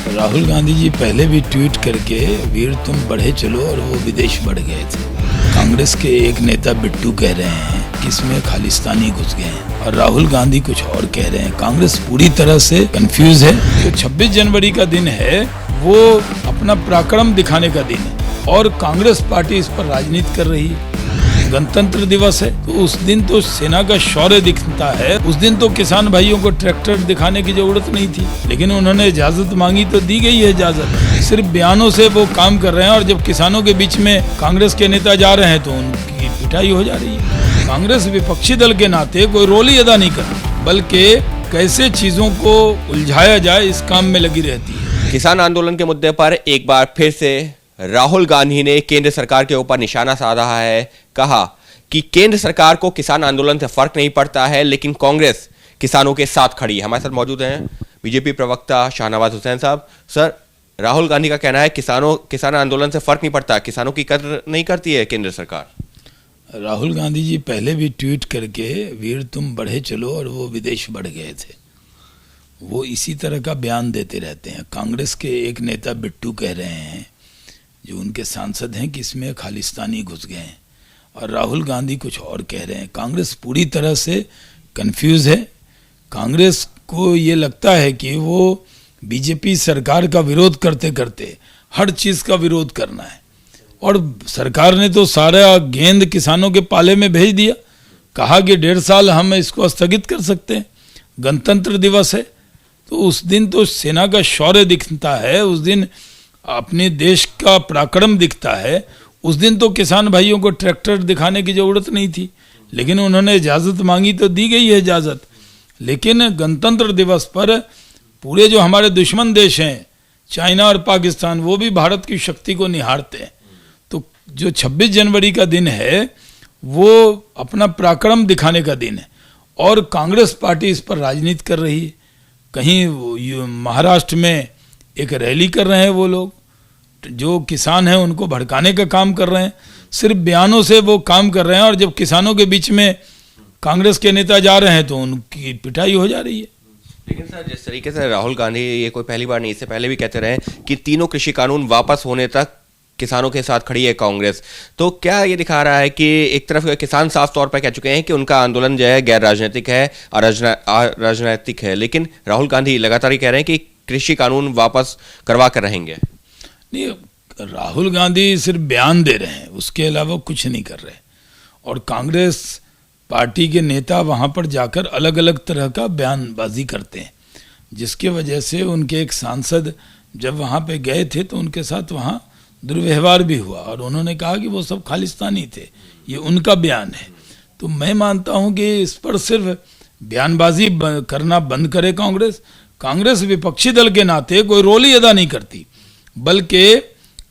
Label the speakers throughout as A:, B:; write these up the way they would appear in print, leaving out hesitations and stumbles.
A: राहुल गांधी जी पहले भी ट्वीट करके वीर तुम बढ़े चलो और वो विदेश बढ़ गए थे। कांग्रेस के एक नेता बिट्टू कह रहे हैं कि इसमें खालिस्तानी घुस गए हैं और राहुल गांधी कुछ और कह रहे हैं। कांग्रेस पूरी तरह से कंफ्यूज है। जो 26 जनवरी का दिन है वो अपना पराक्रम दिखाने का दिन है और कांग्रेस पार्टी इस पर राजनीति कर रही है। गणतंत्र दिवस है तो उस दिन तो सेना का शौर्य दिखता है। उस दिन तो किसान भाइयों को ट्रैक्टर दिखाने की जरूरत नहीं थी, लेकिन उन्होंने इजाजत मांगी तो दी गई है इजाजत। सिर्फ बयानों से वो काम कर रहे हैं और जब किसानों के बीच में कांग्रेस के नेता जा रहे हैं तो उनकी पिटाई हो जा रही है। कांग्रेस विपक्षी दल के नाते कोई रोल ही अदा नहीं करती, बल्कि कैसे चीजों को उलझाया जाए इस काम में लगी रहती है।
B: किसान आंदोलन के मुद्दे पर एक बार फिर से राहुल गांधी ने केंद्र सरकार के ऊपर निशाना साधा है। कहा कि केंद्र सरकार को किसान आंदोलन से फर्क नहीं पड़ता है, लेकिन कांग्रेस किसानों के साथ खड़ी है। हमारे साथ मौजूद हैं बीजेपी प्रवक्ता शाहनवाज हुसैन साहब। सर, राहुल गांधी का कहना है किसान आंदोलन से फर्क नहीं पड़ता, किसानों की कदर नहीं करती है केंद्र सरकार।
A: राहुल गांधी जी पहले भी ट्वीट करके वीर तुम बढ़े चलो और वो विदेश बढ़ गए थे। वो इसी तरह का बयान देते रहते हैं। कांग्रेस के एक नेता बिट्टू कह रहे हैं, जो उनके सांसद हैं, कि इसमें खालिस्तानी घुस गए हैं और राहुल गांधी कुछ और कह रहे हैं। कांग्रेस पूरी तरह से कंफ्यूज है। कांग्रेस को ये लगता है कि वो बीजेपी सरकार का विरोध करते करते हर चीज का विरोध करना है और सरकार ने तो सारा गेंद किसानों के पाले में भेज दिया। कहा कि 1.5 साल हम इसको स्थगित कर सकते हैं। गणतंत्र दिवस है तो उस दिन तो सेना का शौर्य दिखता है, उस दिन अपने देश का पराक्रम दिखता है। उस दिन तो किसान भाइयों को ट्रैक्टर दिखाने की जरूरत नहीं थी, लेकिन उन्होंने इजाजत मांगी तो दी गई है इजाजत। लेकिन गणतंत्र दिवस पर पूरे जो हमारे दुश्मन देश हैं, चाइना और पाकिस्तान, वो भी भारत की शक्ति को निहारते हैं। तो जो 26 जनवरी का दिन है वो अपना पराक्रम दिखाने का दिन है और कांग्रेस पार्टी इस पर राजनीति कर रही है। कहीं महाराष्ट्र में एक रैली कर रहे हैं वो लोग, जो किसान हैं उनको भड़काने का काम कर रहे हैं। सिर्फ बयानों से वो काम कर रहे हैं और जब किसानों के बीच में कांग्रेस के नेता जा रहे हैं तो उनकी पिटाई हो जा रही है।
B: लेकिन सर, जिस तरीके से राहुल गांधी, ये कोई पहली बार नहीं, इससे पहले भी कहते रहे कि तीनों कृषि कानून वापस होने तक किसानों के साथ खड़ी है कांग्रेस, तो क्या ये दिखा रहा है कि एक तरफ किसान साफ तौर पर कह चुके हैं कि उनका आंदोलन जो है गैर राजनीतिक है और राजनीतिक है, लेकिन राहुल गांधी लगातार ही कह रहे हैं कि कृषि कानून वापस करवा कर रहेंगे।
A: नहीं, राहुल गांधी सिर्फ बयान दे रहे हैं, उसके अलावा कुछ नहीं कर रहे। और कांग्रेस पार्टी के नेता वहां पर जाकर अलग अलग तरह का बयानबाजी करते हैं, जिसके वजह से उनके एक सांसद जब वहां पे गए थे तो उनके साथ वहां दुर्व्यवहार भी हुआ और उन्होंने कहा कि वो सब खालिस्तानी थे। ये उनका बयान है। तो मैं मानता हूं कि इस पर सिर्फ बयानबाजी करना बंद करे कांग्रेस। कांग्रेस विपक्षी दल के नाते कोई रोल ही अदा नहीं करती, बल्कि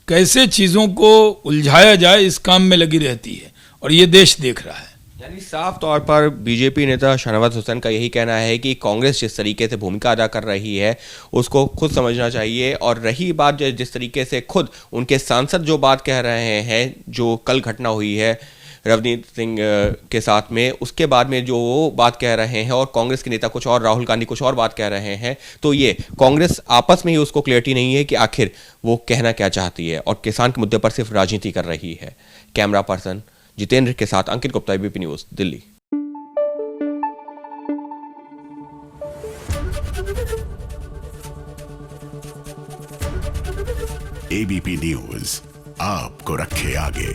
A: कैसे चीजों को उलझाया जाए इस काम में लगी रहती है और ये देश देख रहा है।
B: यानी साफ तौर पर बीजेपी नेता शाहनवाज हुसैन का यही कहना है कि कांग्रेस जिस तरीके से भूमिका अदा कर रही है उसको खुद समझना चाहिए। और रही बात जिस तरीके से खुद उनके सांसद जो बात कह रहे हैं, जो कल घटना हुई है रवनीत सिंह के साथ में, उसके बाद में जो वो बात कह रहे हैं और कांग्रेस के नेता कुछ और, राहुल गांधी कुछ और बात कह रहे हैं, तो ये कांग्रेस आपस में ही उसको क्लियरिटी नहीं है कि आखिर वो कहना क्या चाहती है और किसान के मुद्दे पर सिर्फ राजनीति कर रही है। कैमरा पर्सन जितेंद्र के साथ Ankit Gupta, ABP news, Delhi.
C: ABP news आपको रखे आगे।